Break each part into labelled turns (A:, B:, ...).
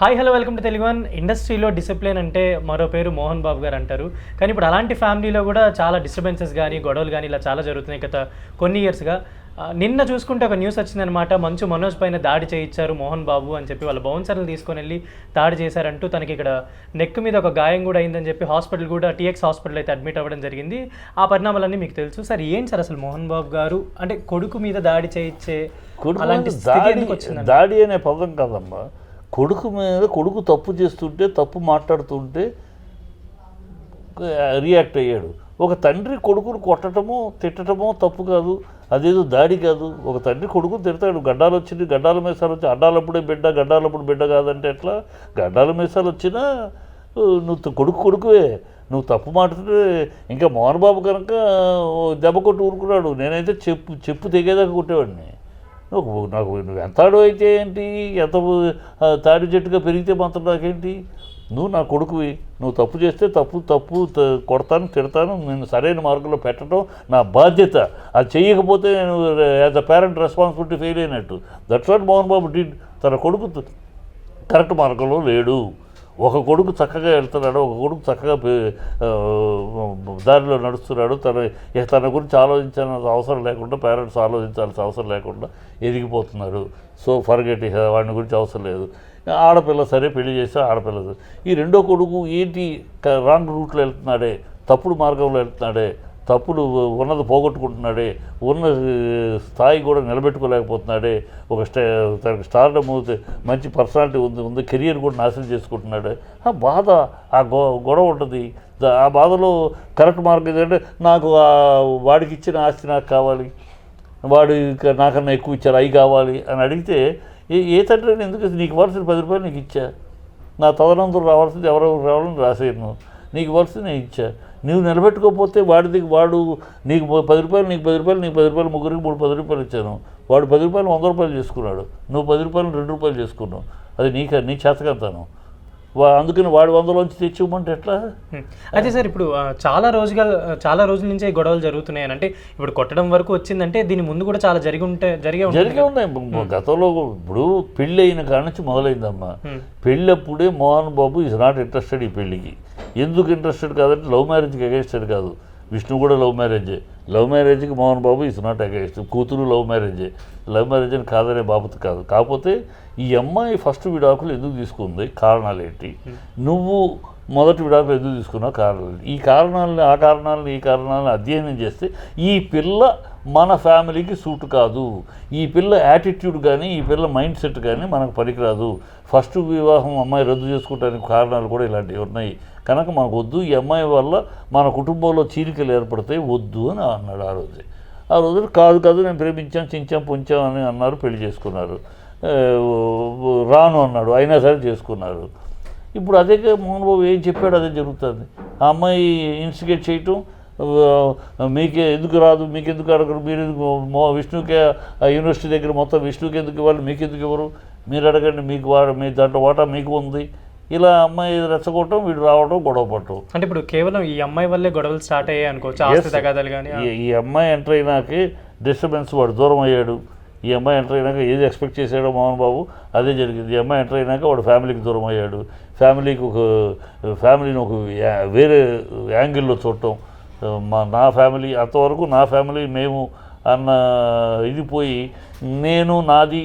A: Hi hello welcome to Telugu one. ఇండస్ట్రీలో discipline అంటే మరో పేరు మోహన్ బాబు గారు అంటారు. కానీ ఇప్పుడు అలాంటి ఫ్యామిలీలో కూడా చాలా డిస్టర్బెన్సెస్ కానీ గొడవలు కానీ ఇలా చాలా జరుగుతున్నాయి గత కొన్ని ఇయర్స్గా. నిన్న చూసుకుంటే ఒక న్యూస్ వచ్చిందనమాట, మంచు మనోజ్ పైన దాడి చేయించారు మోహన్ బాబు అని చెప్పి వాళ్ళ బౌన్సర్లు తీసుకొని వెళ్ళి దాడి చేశారంటూ తనకి ఇక్కడ నెక్ మీద ఒక గాయం కూడా అయిందని చెప్పి హాస్పిటల్ కూడా టీఎక్స్ హాస్పిటల్ అయితే అడ్మిట్ అవ్వడం జరిగింది. ఆ పరిణామాలన్నీ మీకు తెలుసు సార్. ఏంటి సార్ అసలు మోహన్ బాబు గారు అంటే కొడుకు మీద దాడి చేయించే అలాంటి
B: దాడి అనే పదం కాదమ్మా. కొడుకు మీద కొడుకు తప్పు చేస్తుంటే, తప్పు మాట్లాడుతుంటే రియాక్ట్ అయ్యాడు. ఒక తండ్రి కొడుకును కొట్టడమో తిట్టడమో తప్పు కాదు, అదేదో దాడి కాదు. ఒక తండ్రి కొడుకును తిడతాడు, గడ్డాలు వచ్చింది, గడ్డాల మీసాలు వచ్చి అడ్డాలప్పుడే బిడ్డ, గడ్డాలప్పుడు బిడ్డ కాదంటే ఎట్లా? గడ్డాల మీసాలు వచ్చినా నువ్వు కొడుకువే, నువ్వు తప్పు మాట్లాడితే. ఇంకా మోహన్ బాబు కనుక దెబ్బ కొట్టి ఊరుకున్నాడు. నేనైతే చెప్పు తెగేదాకా కొట్టేవాడిని. నాకు నువ్వు ఎంతాడో అయితే ఏంటి, ఎంత తాడి చెట్టుగా పెరిగితే మాత్రం నాకేంటి? నువ్వు నా కొడుకువి, నువ్వు తప్పు చేస్తే తప్పు కొడతాను, తిడతాను, నేను సరైన మార్గంలో పెట్టడం నా బాధ్యత. అది చేయకపోతే నేను as a parent responsibility fail అయినట్టు. That's what Mohan Babu did. తన కొడుకు కరెక్ట్ మార్గంలో లేడు. ఒక కొడుకు చక్కగా వెళ్తున్నాడు, ఒక కొడుకు చక్కగా దారిలో నడుస్తున్నాడు. తన గురించి ఆలోచించాల్సిన అవసరం లేకుండా, పేరెంట్స్ ఆలోచించాల్సిన అవసరం లేకుండా ఎదిగిపోతున్నారు. సో ఫర్గెట్, వాడిని గురించి అవసరం లేదు. ఆడపిల్ల సరే, పెళ్లి చేస్తే ఆడపిల్ల. ఈ రెండో కొడుకు ఏంటి, రాంగ్ రూట్లో వెళ్తున్నాడే, తప్పుడు మార్గంలో వెళ్తున్నాడే, తప్పుడు ఉన్నది పోగొట్టుకుంటున్నాడే, ఉన్న స్థాయి కూడా నిలబెట్టుకోలేకపోతున్నాడే, తనకి స్టార్డమ్ మంచి పర్సనాలిటీ ఉంది, కెరియర్ కూడా నాశనం చేసుకుంటున్నాడే. ఆ బాధ, ఆ గొడవ ఉంటుంది. ఆ బాధలో కరెక్ట్ మార్గం ఏంటంటే, నాకు వాడికి ఇచ్చిన ఆస్తి నాకు కావాలి, వాడు నాకన్నా ఎక్కువ ఇచ్చారు అవి కావాలి అని అడిగితే, ఏ తండ్రి ఎందుకు నీకు ఇవ్వాల్సిన 10 రూపాయలు నీకు ఇచ్చా, నా తదనంతరం రావాల్సింది ఎవరెవరు రావాలని రాసేయను, నీకు ఇవ్వాల్సింది నేను ఇచ్చా. నువ్వు నిలబెట్టుకోకపోతే వాడు నీకు 10 రూపాయలు, నీకు 10 రూపాయలు, నీకు 10 రూపాయలు, ముగ్గురికి 10 రూపాయలు ఇచ్చాను. వాడు 10 రూపాయలు 100 రూపాయలు చేసుకున్నాడు, నువ్వు 10 రూపాయలు 2 రూపాయలు చేసుకున్నావు. అది నీ చేతకంతాను. అందుకని వాడు 100లోంచి తెచ్చివ్వమంటే ఎట్లా?
A: అయితే సార్ ఇప్పుడు చాలా రోజుల నుంచే గొడవలు జరుగుతున్నాయి అని అంటే, ఇప్పుడు కొట్టడం వరకు వచ్చిందంటే దీని ముందు కూడా చాలా జరిగే ఉన్నాయి.
B: గతంలో ఇప్పుడు పెళ్ళి అయిన కాడ నుంచి మొదలైందమ్మా. పెళ్ళప్పుడే Mohan Babu is not interested ఈ పెళ్ళికి. ఎందుకు ఇంట్రెస్టెడ్ కాదంటే లవ్ మ్యారేజ్కి అగేన్స్టెడ్ కాదు. విష్ణు కూడా లవ్ మ్యారేజే. లవ్ మ్యారేజ్కి Mohan Babu is not against. కూతురు లవ్ మ్యారేజ్ అని కాదనే బాబు కాదు. కాకపోతే ఈ అమ్మాయి ఫస్ట్ విడాకులు ఎందుకు తీసుకుంది, కారణాలు ఏంటి, నువ్వు మొదటి విడాకులు ఎందుకు తీసుకున్నావు, కారణాలు ఏంటి, ఈ కారణాలను అధ్యయనం చేస్తే ఈ పిల్ల మన ఫ్యామిలీకి సూట్ కాదు, ఈ పిల్ల యాటిట్యూడ్ కానీ, ఈ పిల్ల మైండ్ సెట్ కానీ మనకు పనికిరాదు. ఫస్ట్ వివాహం అమ్మాయి రద్దు చేసుకోవడానికి కారణాలు కూడా ఇలాంటివి ఉన్నాయి కనుక మనకు వద్దు, ఈ అమ్మాయి వల్ల మన కుటుంబంలో చీలికలు ఏర్పడతాయి, వద్దు అని అన్నాడు. ఆ రోజు కాదు నేను ప్రేమించాం, చించాం, పుంచాం అని అన్నారు, పెళ్లి చేసుకున్నారు. రాను అన్నాడు, అయినా సరే చేసుకున్నారు. ఇప్పుడు అదే మోహన్ బాబు ఏం చెప్పాడు అదే జరుగుతుంది. ఆ అమ్మాయి ఇన్స్టిగేట్ చేయటం, మీకే ఎందుకు రాదు, మీకు ఎందుకు అడగరు, మీరు విష్ణుకే యూనివర్సిటీ దగ్గర మొత్తం విష్ణుకి ఎందుకు ఇవ్వాలి, మీకు ఎందుకు ఇవ్వరు, మీరు అడగండి, మీ దాంట్లో వాటా మీకు ఉంది. ఇలా అమ్మాయి రెచ్చగొట్టడం, వీడు రావడం, గొడవ పడటం.
A: అంటే ఇప్పుడు కేవలం ఈ అమ్మాయి వల్లే గొడవలు స్టార్ట్ అయ్యాయి అనుకోవచ్చు.
B: ఈ అమ్మాయి ఎంటర్ అయినాకే డిస్టర్బెన్స్, వాడు దూరం అయ్యాడు. ఈ అమ్మాయి ఎంటర్ అయినాక ఏది ఎక్స్పెక్ట్ చేశాడో మోహన్ బాబు అదే జరిగింది. ఈ అమ్మాయి ఎంటర్ అయినాక వాడు ఫ్యామిలీకి దూరం అయ్యాడు. ఫ్యామిలీని ఒక వేరే యాంగిల్లో చూడటం. నా ఫ్యామిలీ అంతవరకు, నా ఫ్యామిలీ మేము అన్న ఇది పోయి, నేను నాది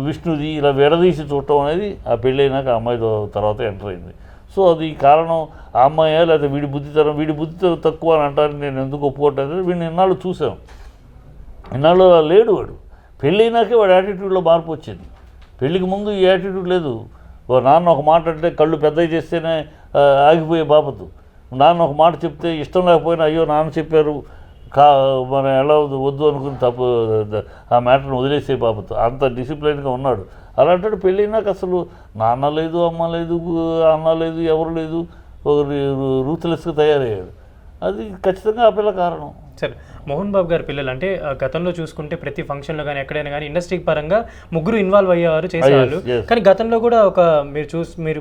B: విష్ణుది ఇలా విడదీసి చూడటం అనేది ఆ పెళ్ళైనాక ఆ అమ్మాయి తర్వాత ఎంటర్ అయింది. సో అది కారణం ఆ అమ్మాయా లేకపోతే వీడి బుద్ధితనం తక్కువ అని అంటారు. నేను ఎందుకు ఒప్పుకోవట్లేదు, వీడిని ఇన్నాళ్ళు చూసాం. ఇన్నాళ్ళు లేడు వాడు. పెళ్ళైనాకే వాడు యాటిట్యూడ్లో మార్పు వచ్చింది. పెళ్ళికి ముందు ఈ యాటిట్యూడ్ లేదు. నాన్న ఒక మాట అంటే కళ్ళు పెద్దవి చేస్తేనే ఆగిపోయే బాపతు. నాన్న ఒక మాట చెప్తే ఇష్టం లేకపోయినా, అయ్యో నాన్న చెప్పారు మనం ఎలా వద్దు అనుకుని తప్పు ఆ మ్యాటర్ని వదిలేసే బాపతు. అంత డిసిప్లైన్గా ఉన్నాడు. అలాంటి పెళ్ళైనాక అసలు నాన్న లేదు, అమ్మ లేదు, అన్న లేదు, ఎవరు లేదు, ఒక రూత్లెస్గా తయారయ్యాడు. అది ఖచ్చితంగా ఆ పిల్ల కారణం.
A: సరే, మోహన్ బాబు గారి పిల్లలు అంటే గతంలో చూసుకుంటే ప్రతి ఫంక్షన్లో కానీ ఎక్కడైనా కానీ ఇండస్ట్రీ పరంగా ముగ్గురు ఇన్వాల్వ్ అయ్యేవారు, చేసేవాళ్ళు. కానీ గతంలో కూడా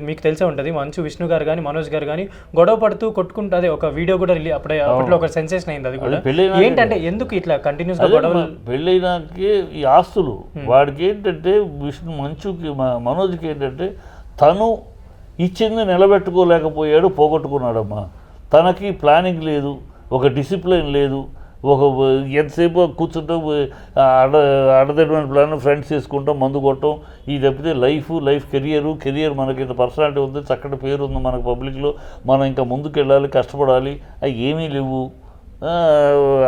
A: మీకు తెలిసే ఉంటుంది, మంచు విష్ణు గారు కానీ మనోజ్ గారు కానీ గొడవ పడుతూ కొట్టుకుంటూ అదే ఒక వీడియో కూడా అప్పట్లో ఒక సెన్సేషన్ అయింది. అది కూడా ఏంటంటే ఎందుకు ఇట్లా కంటిన్యూస్గా గొడవలు?
B: పెళ్ళైనాకే ఈ ఆస్తులు వాడికి ఏంటంటే, మంచుకి మనోజ్కి ఏంటంటే తను ఇచ్చింది నిలబెట్టుకోలేకపోయాడు, పోగొట్టుకున్నాడమ్మా. తనకి ప్లానింగ్ లేదు, ఒక డిసిప్లిన్ లేదు, ఒక ఎంతసేపు కూర్చుంటాం అడదటువంటి ప్లాన్ ఫ్రెండ్స్ చేసుకుంటాం, మందు కొట్టడం, ఇది తప్పితే లైఫ్ కెరియర్ మనకి ఇంత పర్సనాలిటీ ఉంది, చక్కటి పేరు ఉంది మనకు పబ్లిక్లో, మనం ఇంకా ముందుకు వెళ్ళాలి, కష్టపడాలి, అవి ఏమీ లేవు.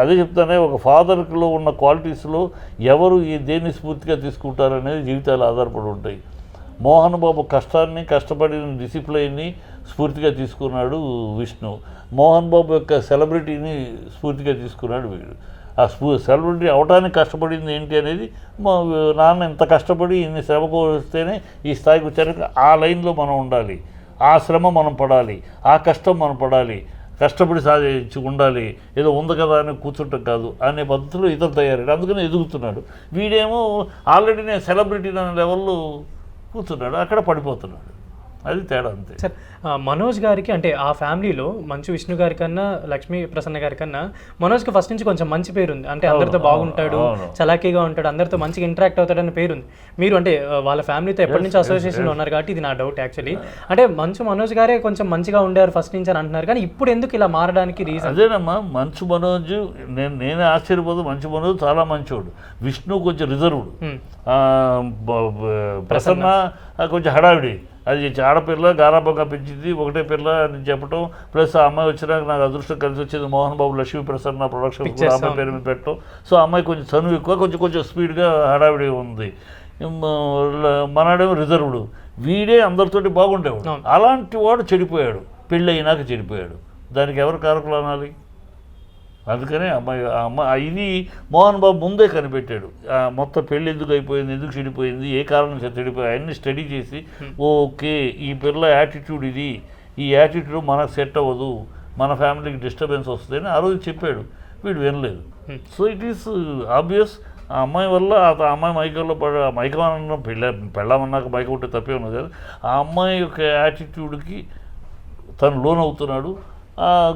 B: అదే చెప్తానే, ఒక ఫాదర్లో ఉన్న క్వాలిటీస్లో ఎవరు దేన్ని స్ఫూర్తిగా తీసుకుంటారు అనేది జీవితాలు ఆధారపడి ఉంటాయి. మోహన్ బాబు కష్టపడిన డిసిప్లైన్ని స్ఫూర్తిగా తీసుకున్నాడు విష్ణు. మోహన్ బాబు యొక్క సెలబ్రిటీని స్ఫూర్తిగా తీసుకున్నాడు వీడు. ఆ సెలబ్రిటీ అవడానికి కష్టపడింది ఏంటి అనేది, మా నాన్న ఇంత కష్టపడి ఇన్ని శ్రమ వస్తేనే ఈ స్థాయికి వచ్చాక ఆ లైన్లో మనం ఉండాలి, ఆ శ్రమ మనం పడాలి, ఆ కష్టం మనం పడాలి, కష్టపడి సాధించి ఉండాలి, ఏదో ఉంది కదా అని కూర్చుంటాం కాదు అనే పద్ధతిలో ఇతను తయారయ్యాడు. అందుకని ఎదుగుతున్నాడు. వీడేమో ఆల్రెడీ నేను సెలబ్రిటీ అనే లెవెల్లో కూర్చున్నాడు, అక్కడ పడిపోతున్నాడు. అది తేడా అంతే.
A: సార్ మనోజ్ గారికి అంటే ఆ ఫ్యామిలీలో మంచు విష్ణు గారి కన్నా లక్ష్మీ ప్రసన్న గారి కన్నా మనోజ్కి ఫస్ట్ నుంచి కొంచెం మంచి పేరు ఉంది. అంటే అందరితో బాగుంటాడు, చలాకీగా ఉంటాడు, అందరితో మంచిగా ఇంటరాక్ట్ అవుతాడని పేరు ఉంది. మీరు అంటే వాళ్ళ ఫ్యామిలీతో ఎప్పటి నుంచి అసోసియేషన్లో ఉన్నారు కాబట్టి ఇది నా డౌట్ యాక్చువల్లీ. అంటే మనోజ్ గారే కొంచెం మంచిగా ఉండేవారు ఫస్ట్ నుంచి అని అంటున్నారు, కానీ ఇప్పుడు ఎందుకు ఇలా మారడానికి రీజన్?
B: అదేనమ్మా, మంచు మనోజ్ నేనే ఆశ్చర్యపోదు. మంచు మనోజ్ చాలా మంచోడు, విష్ణు కొంచెం రిజర్వ్డ్, ప్రసన్న కొంచెం హడావిడి. అది ఆడపిల్ల గారాబంగా పెంచింది, ఒకటే పిల్ల అని చెప్పడం, ప్లస్ ఆ అమ్మాయి వచ్చినాక నాకు అదృష్టం కలిసి వచ్చింది. మోహన్ బాబు లక్ష్మీ ప్రసన్న ప్రొడక్షన్ కూడా అమ్మాయి పేరు మీద పెట్టడం. సో అమ్మాయి కొంచెం చనువు ఎక్కువ, కొంచెం స్పీడ్గా హడావిడి ఉంది. మనడేమో రిజర్వ్డ్, వీడే అందరితోటి బాగుండేవాడు. అలాంటి వాడు చెడిపోయాడు, పెళ్ళి అయినాక చెడిపోయాడు. దానికి ఎవరు కారకులు అనాలి? అందుకనే అమ్మాయి ఇది మోహన్ బాబు ముందే కనిపెట్టాడు. మొత్తం పెళ్ళి ఎందుకు అయిపోయింది, ఎందుకు చెడిపోయింది, ఏ కారణం చెడిపోయి అన్నీ స్టడీ చేసి, ఓకే ఈ పిల్ల యాటిట్యూడ్ ఇది, ఈ యాటిట్యూడ్ మనకు సెట్ అవ్వదు, మన ఫ్యామిలీకి డిస్టర్బెన్స్ వస్తుంది అని ఆ రోజు చెప్పాడు. వీడు వినలేదు. So it is obvious. ఆ అమ్మాయి వల్ల ఆ అమ్మాయి మైకంలో మైకమన్నా పెళ్ళమన్నాక మైక ఉంటే తప్పే ఉన్నది కదా. ఆ అమ్మాయి యొక్క యాటిట్యూడ్కి తను లోన్ అవుతున్నాడు,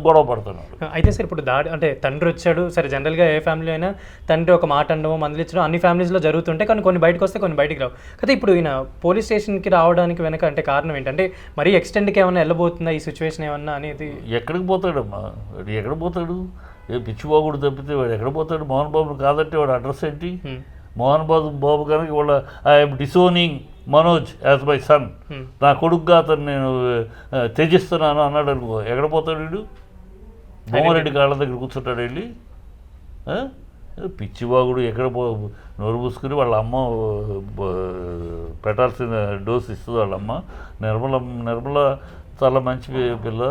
B: గొడవ పడుతున్నాడు.
A: అయితే సార్ ఇప్పుడు అంటే తండ్రి వచ్చాడు సరే, జనరల్గా ఏ ఫ్యామిలీ అయినా తండ్రి ఒక మాట అనడమో మందలించడం అన్ని ఫ్యామిలీస్లో జరుగుతుంటాయి, కానీ కొన్ని బయటకు వస్తే కొన్ని బయటికి రావు కదా. ఇప్పుడు ఈయన పోలీస్ స్టేషన్కి రావడానికి వెనక అంటే కారణం ఏంటంటే మరీ ఎక్స్టెండ్కి ఏమైనా వెళ్ళబోతుందా ఈ సిచ్యువేషన్ ఏమన్నా అనేది?
B: ఎక్కడికి పోతాడమ్మా వాడు, ఎక్కడ పోతాడు? ఏ పిచ్చిబాగుడు తప్పితే వాడు ఎక్కడ పోతాడు? మోహన్ బాబుని కాదంటే వాడు అడ్రస్ ఏంటి? మోహన్ బాబు కనుక వాళ్ళ I'm disowning Manoj as my son, నా కొడుకుగా అతను నేను త్యజిస్తున్నాను అన్నాడు అనుకో, ఎక్కడ పోతాడు వీడు? బొమ్మరెడ్డి కాళ్ళ దగ్గర కూర్చుంటాడు వెళ్ళి. పిచ్చిబాగుడు ఎక్కడ నోరు పూసుకుని వాళ్ళ అమ్మ పెట్టాల్సిన డోసు ఇస్తుంది వాళ్ళ అమ్మ. నిర్మల చాలా మంచి పిల్ల,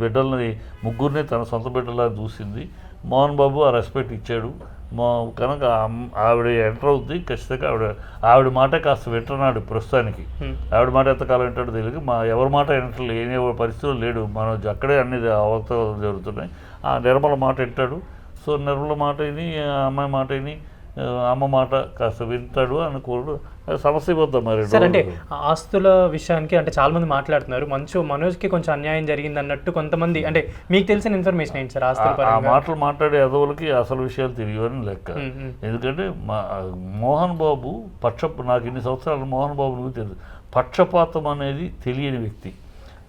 B: బిడ్డల్ని ముగ్గురిని తన సొంత బిడ్డలా చూసింది. మోహన్ బాబు ఆ రెస్పెక్ట్ ఇచ్చాడు. కనుక ఆవిడ ఎంటర్ అవుద్ది ఖచ్చితంగా. ఆవిడ మాట కాస్త వింటున్నాడు ప్రస్తుతానికి. ఆవిడ మాట ఎంతకాలం వింటాడో తెలియదు. ఎవరి మాట వింటలేదు, ఏ పరిస్థితుల్లో లేడు. మనం అక్కడే అన్ని అవకతవకలు జరుగుతున్నాయి. ఆ నిర్మల మాట వింటాడు. సో నిర్మల మాట విని, అమ్మాయి మాట విని, అమ్మ మాట కాస్త వింటాడు అనుకోడు. సమస్య పోతాం మరి.
A: సార్ అంటే ఆస్తుల విషయానికి అంటే చాలా మంది మాట్లాడుతున్నారు, మనోజ్కి కొంచెం అన్యాయం జరిగింది అన్నట్టు కొంతమంది. అంటే మీకు తెలిసిన ఇన్ఫర్మేషన్ ఏంటి సార్? ఆస్తుల
B: ఆ మాటలు మాట్లాడే ఎదవులకి అసలు విషయాలు తెలియని లెక్క. ఎందుకంటే మోహన్ బాబు నాకు ఇన్ని సంవత్సరాలు మోహన్ బాబు నువ్వు తెలుసు, పక్షపాతం అనేది తెలియని వ్యక్తి.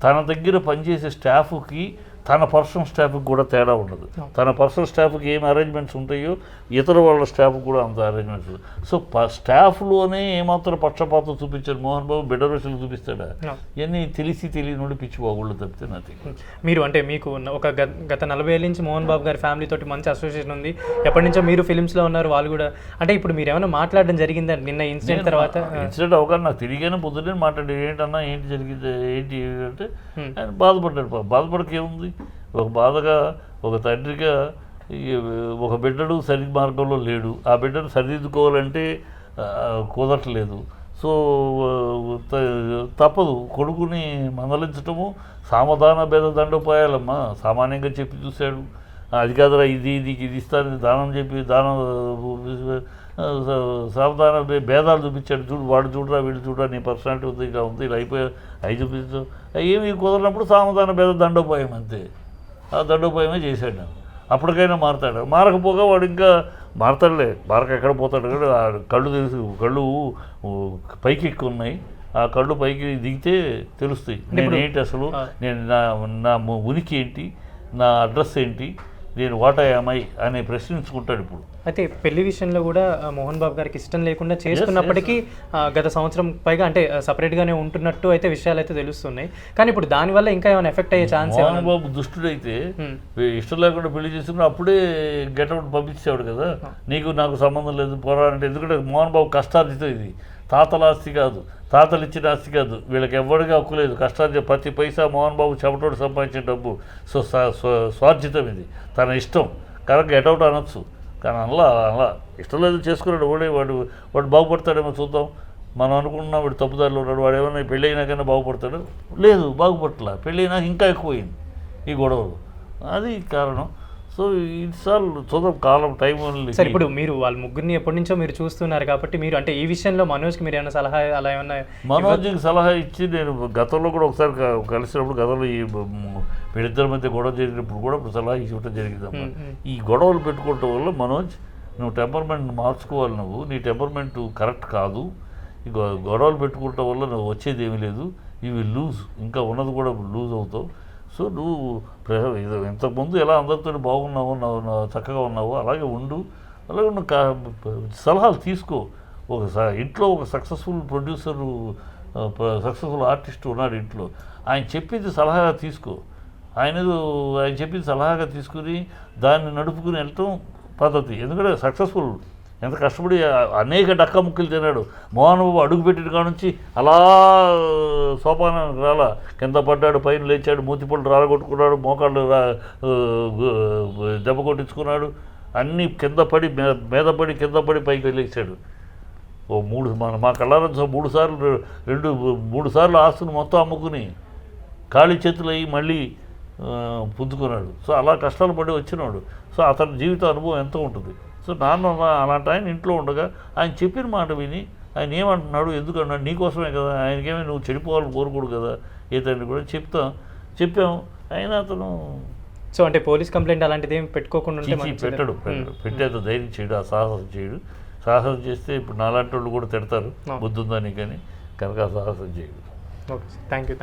B: తన దగ్గర పనిచేసే స్టాఫ్కి తన పర్సనల్ స్టాఫ్కి కూడా తేడా ఉండదు. తన పర్సనల్ స్టాఫ్కి ఏం అరేంజ్మెంట్స్ ఉంటాయో ఇతర వాళ్ళ స్టాఫ్కి కూడా అంత అరేంజ్మెంట్స్. సో స్టాఫ్లోనే ఏమాత్రం పక్షపాతం చూపించారు మోహన్ బాబు, బిడ్డ విషయాలు చూపిస్తాడా? ఇవన్నీ తెలియని పిచ్చి బాగుళ్ళు తప్పితే నాది.
A: మీరు అంటే మీకు ఒక గత 40 ఏళ్ళ నుంచి మోహన్ బాబు గారి ఫ్యామిలీ తోటి మంచి అసోసియేషన్ ఉంది, ఎప్పటి నుంచో మీరు ఫిలిమ్స్లో ఉన్నారు, వాళ్ళు కూడా. అంటే ఇప్పుడు మీరు ఏమైనా మాట్లాడడం జరిగిందండి నిన్న ఇన్సిడెంట్ తర్వాత?
B: ఇన్సిడెంట్ అవగానే నాకు తిరిగానే పొద్దున్నే మాట్లాడి ఏంటన్నా ఏంటి జరిగింది ఏంటి అంటే ఆయన బాధపడ్డాడు. బాధపడకేముంది? ఒక బాధగా ఒక తండ్రిగా ఒక బిడ్డడు సరి మార్గంలో లేడు, ఆ బిడ్డను సరిదిద్దుకోవాలంటే కుదరట్లేదు. సో తప్పదు, కొడుకుని మందలించటము సామధాన భేద దండోపాయాలమ్మా. సామాన్యంగా చెప్పి చూశాడు, అది కాదురా ఇది ఇస్తాను దానం చెప్పి సావధాన భేదాలు చూపించాడు. వాడు చూడరా వీళ్ళు చూడరా, నీ పర్సనాలిటీ ఉంది ఇలా ఉంది ఇలా అయిపోయా అవి చూపించు, ఏమి కుదరినప్పుడు సామధాన భేద దండోపాయం అంతే. ఆ దండోపాయమే చేశాడు. నేను అప్పటికైనా మారతాడు. మారకపోగా వాడు ఇంకా మారతాడులే, మారక ఎక్కడ పోతాడు? కళ్ళు పైకి ఎక్కువ ఉన్నాయి, ఆ కళ్ళు పైకి దిగితే తెలుస్తాయి నేను ఏంటి అసలు, నేను నా ఉనికి ఏంటి, నా అడ్రస్ ఏంటి, నేను వాట్ ఐ యామ్ ఐ అనే ప్రశ్నించుకుంటాడు ఇప్పుడు.
A: అయితే పెళ్లి విషయంలో కూడా మోహన్ బాబు గారికి ఇష్టం లేకుండా చేసుకున్నప్పటికీ గత సంవత్సరం పైగా అంటే సపరేట్గానే ఉంటున్నట్టు అయితే విషయాలు అయితే తెలుస్తున్నాయి. కానీ ఇప్పుడు దానివల్ల ఇంకా ఏమైనా ఎఫెక్ట్ అయ్యే ఛాన్స్?
B: మోహన్ బాబు దుష్టుడైతే ఇష్టం లేకుండా పెళ్లి చేసుకుని అప్పుడే గెటౌట్ పంపించేవాడు కదా, నీకు నాకు సంబంధం లేదు పోరాడంటే. ఎందుకంటే మోహన్ బాబు కష్టార్జితం, ఇది తాతల ఆస్తి కాదు, తాతలు ఇచ్చిన ఆస్తి కాదు, వీళ్ళకి ఎవరికి హక్కు లేదు. కష్టార్జిత ప్రతి పైసా మోహన్ బాబు చెమటోడు సంపాదించిన డబ్బు. సో స్వార్జితం ఇది, తన ఇష్టం కరెక్ట్ గెటౌట్ అనొచ్చు. కానీ అలా ఇష్టం లేదు చేసుకున్నాడు. వాడు బాగుపడతాడేమో చూద్దాం. మనం అనుకుంటున్నాం వాడు తప్పుదారిలో ఉన్నాడు, వాడు ఏమన్నా పెళ్ళి అయినాకైనా బాగుపడతాడు. లేదు, బాగుపడట్లా, పెళ్ళి అయినాక ఇంకా ఎక్కువైంది ఈ గొడవలు. అది కారణం. సో ఇన్నిసార్లు చూద్దాం, కాలం టైం ఓన్లీ.
A: సార్ ఇప్పుడు మీరు వాళ్ళ ముగ్గురిని ఎప్పటి నుంచో మీరు చూస్తున్నారు కాబట్టి మీరు అంటే ఈ విషయంలో మనోజ్కి మీరు ఏమైనా సలహా అలా ఏమన్నా?
B: మనోజ్కి సలహా ఇచ్చి నేను గతంలో కూడా ఒకసారి కలిసినప్పుడు, గతంలో ఈ వీళ్ళిద్దరి మధ్య గొడవ జరిగినప్పుడు కూడా సలహా ఇవ్వటం జరిగిందమ్మా. ఈ గొడవలు పెట్టుకోవటం వల్ల మనోజ్, నువ్వు టెంపర్మెంట్ మార్చుకోవాలి, నువ్వు నీ టెంపర్మెంట్ కరెక్ట్ కాదు. ఈ గొడవలు పెట్టుకోవటం వల్ల నువ్వు వచ్చేది ఏమీ లేదు, ఇవి లూజ్, ఇంకా ఉన్నది కూడా లూజ్ అవుతావు. సో నువ్వు ఇంతకుముందు ఎలా అందరితో బాగున్నావు, చక్కగా ఉన్నావు, అలాగే ఉండు. అలాగే నువ్వు సలహాలు తీసుకో. ఇంట్లో ఒక సక్సెస్ఫుల్ ప్రొడ్యూసరు, సక్సెస్ఫుల్ ఆర్టిస్ట్ ఉన్నాడు ఇంట్లో, ఆయన చెప్పింది సలహాగా తీసుకో. ఆయన చెప్పింది సలహాగా తీసుకుని దాన్ని నడుపుకుని వెళ్ళటం పద్ధతి. ఎందుకంటే సక్సెస్ఫుల్ ఎంత కష్టపడి అనేక డక్కా ముక్కలు తిన్నాడు. మోహన్ బాబు అడుగుపెట్టిన కాడ నుంచి అలా సోపానానికి రాలా, కింద పడ్డాడు, పైన లేచాడు, మూతిపళ్ళు రాలగొట్టుకున్నాడు, మోకాళ్ళు దెబ్బ కొట్టించుకున్నాడు, అన్నీ కింద పడి మీద పడి కింద పడి పైకి వెళ్ళేసాడు. మా కళ్ళారంతో 3 సార్లు ఆస్తులు మొత్తం అమ్ముకుని ఖాళీ చేతులు అయ్యి మళ్ళీ పుంజుకున్నాడు. సో అలా కష్టాలు పడి వచ్చినాడు. సో అతని జీవిత అనుభవం ఎంత ఉంటుంది. సో నాన్న అలాంటి ఆయన ఇంట్లో ఉండగా ఆయన చెప్పిన మాట విని ఆయన ఏమంటున్నాడు, ఎందుకు అన్నాడు, నీకోసమే కదా, ఆయనకేమీ నువ్వు చెడిపోవాలని కోరుకోడు కదా, ఇతన్ని కూడా చెప్పాం. అయినా అతను
A: సో అంటే పోలీస్ కంప్లైంట్ అలాంటిది ఏమి పెట్టుకోకుండా
B: పెట్టాడు. పెట్టేంత ధైర్యం చేయడు, ఆ సాహసం చేయడు. సాహసం చేస్తే ఇప్పుడు నాలాంటి వాళ్ళు కూడా తిడతారు, బుద్ధి ఉందని, కానీ కనుక సాహసం చేయడు.
A: Okay, thank you.